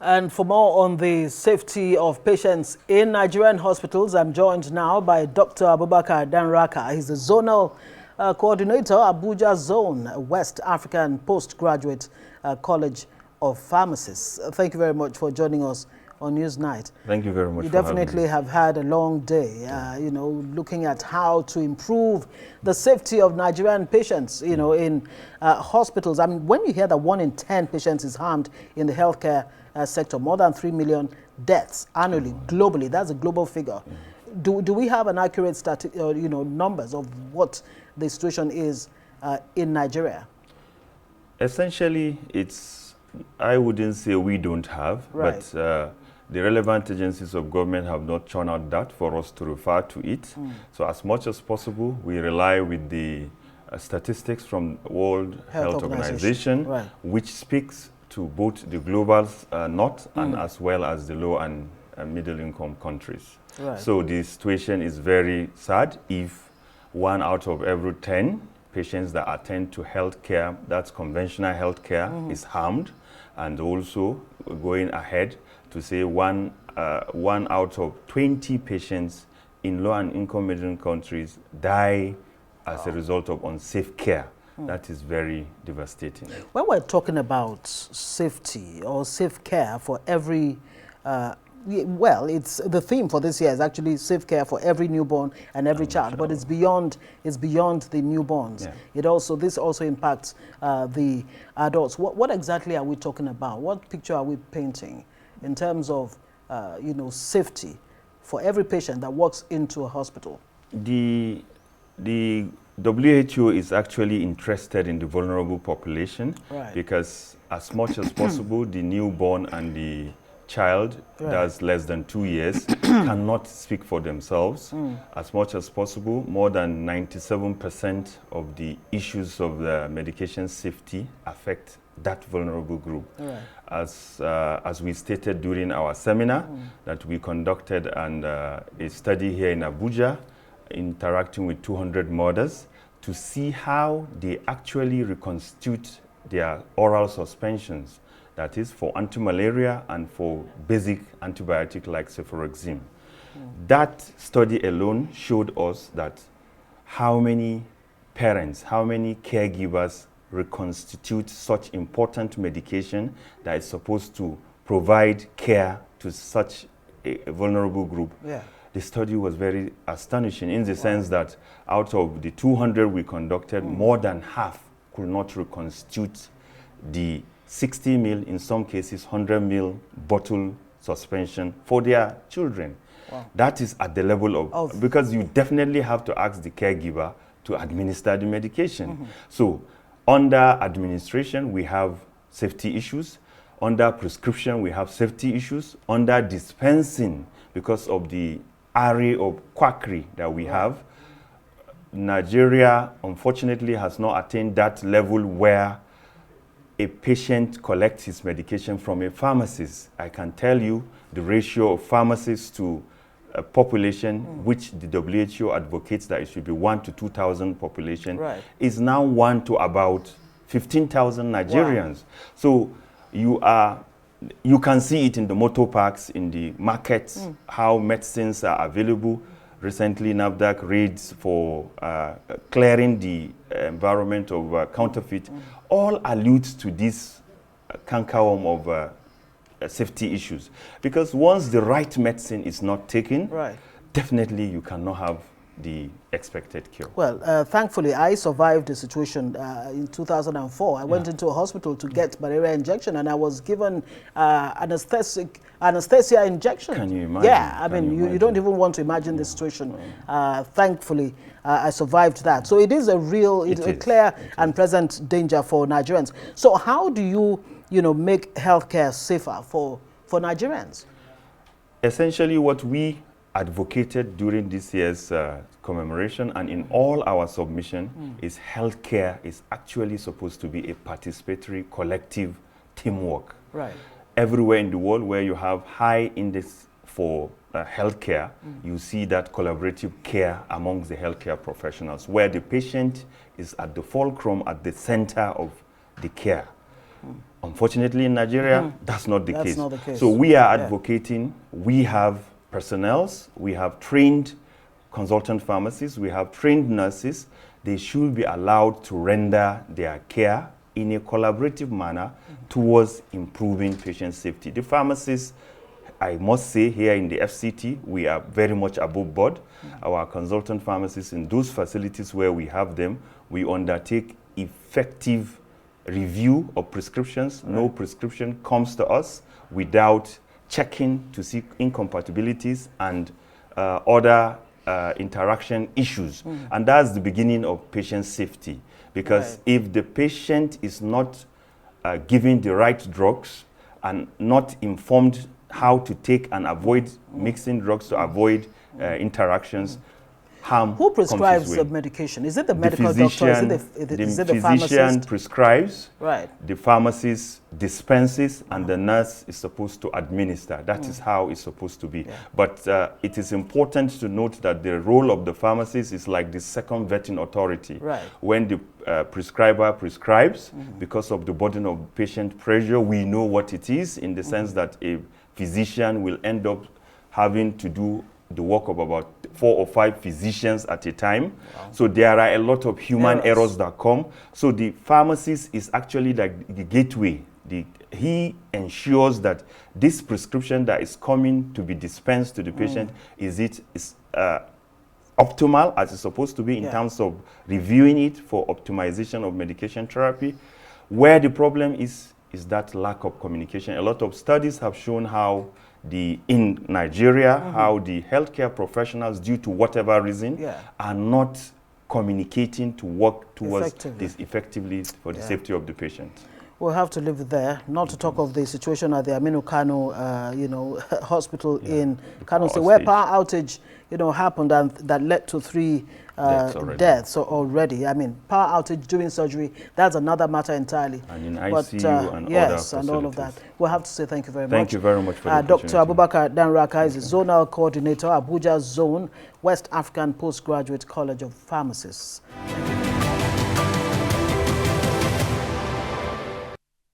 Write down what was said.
And for more on the safety of patients in Nigerian hospitals, I'm joined now by Dr. Abubakar Danraka. He's the Zonal Coordinator, Abuja Zone, West African Postgraduate College of Pharmacists. Thank you very much for joining us on Newsnight. Thank you very much. You definitely have had a long day, looking at how to improve the safety of Nigerian patients, in hospitals. I mean, when you hear that 1 in 10 patients is harmed in the healthcare sector, more than 3 million deaths annually, globally, that's a global figure. Do we have an accurate numbers of what the situation is in Nigeria? Essentially, I wouldn't say we don't have, right. But the relevant agencies of government have not churned out that for us to refer to it. So as much as possible, we rely with the statistics from World Health Organization, right, which speaks to both the global north and as well as the low and middle income countries. Right. So the situation is very sad if 1 out of every 10 patients that attend to healthcare, that's conventional healthcare, is harmed. And also going ahead to say one out of 20 patients in low and income middle countries die as a result of unsafe care. That is very devastating. When we're talking about safety or safe care for every, it's the theme for this year is actually safe care for every newborn and every child, but it's beyond the newborns. Yeah. This also impacts the adults. What exactly are we talking about? What picture are we painting in terms of safety for every patient that walks into a hospital? The WHO is actually interested in the vulnerable population, right, because as much as possible, the newborn and the child that's less than 2 years cannot speak for themselves. As much as possible, more than 97% of the issues of the medication safety affect that vulnerable group. Right. As we stated during our seminar that we conducted and a study here in Abuja, interacting with 200 mothers to see how they actually reconstitute their oral suspensions, that is for anti-malaria and for basic antibiotic like cefuroxime. That study alone showed us that how many parents, how many caregivers reconstitute such important medication that is supposed to provide care to such a vulnerable group. Yeah. The study was very astonishing in the sense that out of the 200 we conducted, more than half could not reconstitute the 60 ml, in some cases 100 ml bottle suspension for their children. Wow. That is at the level of, because you definitely have to ask the caregiver to administer the medication. So under administration, we have safety issues. Under prescription, we have safety issues. Under dispensing, because of the array of quackery that we have, Nigeria, unfortunately, has not attained that level where a patient collects his medication from a pharmacist. I can tell you the ratio of pharmacists to a population, which the WHO advocates that it should be 1 to 2,000 population, is now 1 to about 15,000 Nigerians. Wow. So you can see it in the motor parks, in the markets, how medicines are available. Recently, NAFDAC raids for clearing the environment of counterfeit, all alludes to this cankerworm of safety issues. Because once the right medicine is not taken, definitely you cannot have the expected cure. Well, thankfully, I survived the situation in 2004. I went into a hospital to get malaria injection, and I was given anesthesia injection. Can you imagine? Yeah, I mean, you don't even want to imagine the situation. Thankfully, I survived that. So it is a real, a clear and present danger for Nigerians. So how do you, make healthcare safer for Nigerians? Essentially, what we advocated during this year's commemoration and in all our submission is healthcare is actually supposed to be a participatory collective teamwork. Right. Everywhere in the world where you have high index for healthcare, you see that collaborative care amongst the healthcare professionals, where the patient is at the fulcrum, at the center of the care. Unfortunately, in Nigeria, that's not the That's case. not the case. So we are advocating, we have personnels, we have trained consultant pharmacists, we have trained nurses. They should be allowed to render their care in a collaborative manner towards improving patient safety. The pharmacists, I must say, here in the FCT, we are very much above board. Our consultant pharmacists in those facilities where we have them, we undertake effective review of prescriptions. No prescription comes to us without checking to see incompatibilities and other interaction issues. And that's the beginning of patient safety. Because if the patient is not given the right drugs and not informed how to take and avoid mixing drugs to avoid interactions, harm Who prescribes comes the his way. medication? Is it the The medical doctor? Is it the physician pharmacist? prescribes, Right. the pharmacist dispenses, and the nurse is supposed to administer. That is how it's supposed to be. But it is important to note that the role of the pharmacist is like the second vetting authority. Right. When the prescriber prescribes, because of the burden of patient pressure, we know what it is, in the sense that a physician will end up having to do the work of about 4 or 5 physicians at a time. So there are a lot of human errors that come. So the pharmacist is actually like the gateway. He ensures that this prescription that is coming to be dispensed to the patient is optimal as it's supposed to be in terms of reviewing it for optimization of medication therapy. Where the problem is that lack of communication. A lot of studies have shown how in Nigeria, how the healthcare professionals, due to whatever reason, are not communicating to work towards this effectively for the safety of the patient. We'll have to leave it there, not to talk of the situation at the Aminu Kano, hospital in Kano State, where power outage, happened and that led to 3 deaths already. I mean, power outage during surgery, that's another matter entirely. And in ICU and yes, other and all of that. We'll have to say thank you very much. Thank you very much for the Dr. Abubakar Danraka is the Zonal Coordinator, Abuja Zone, West African Postgraduate College of Pharmacists.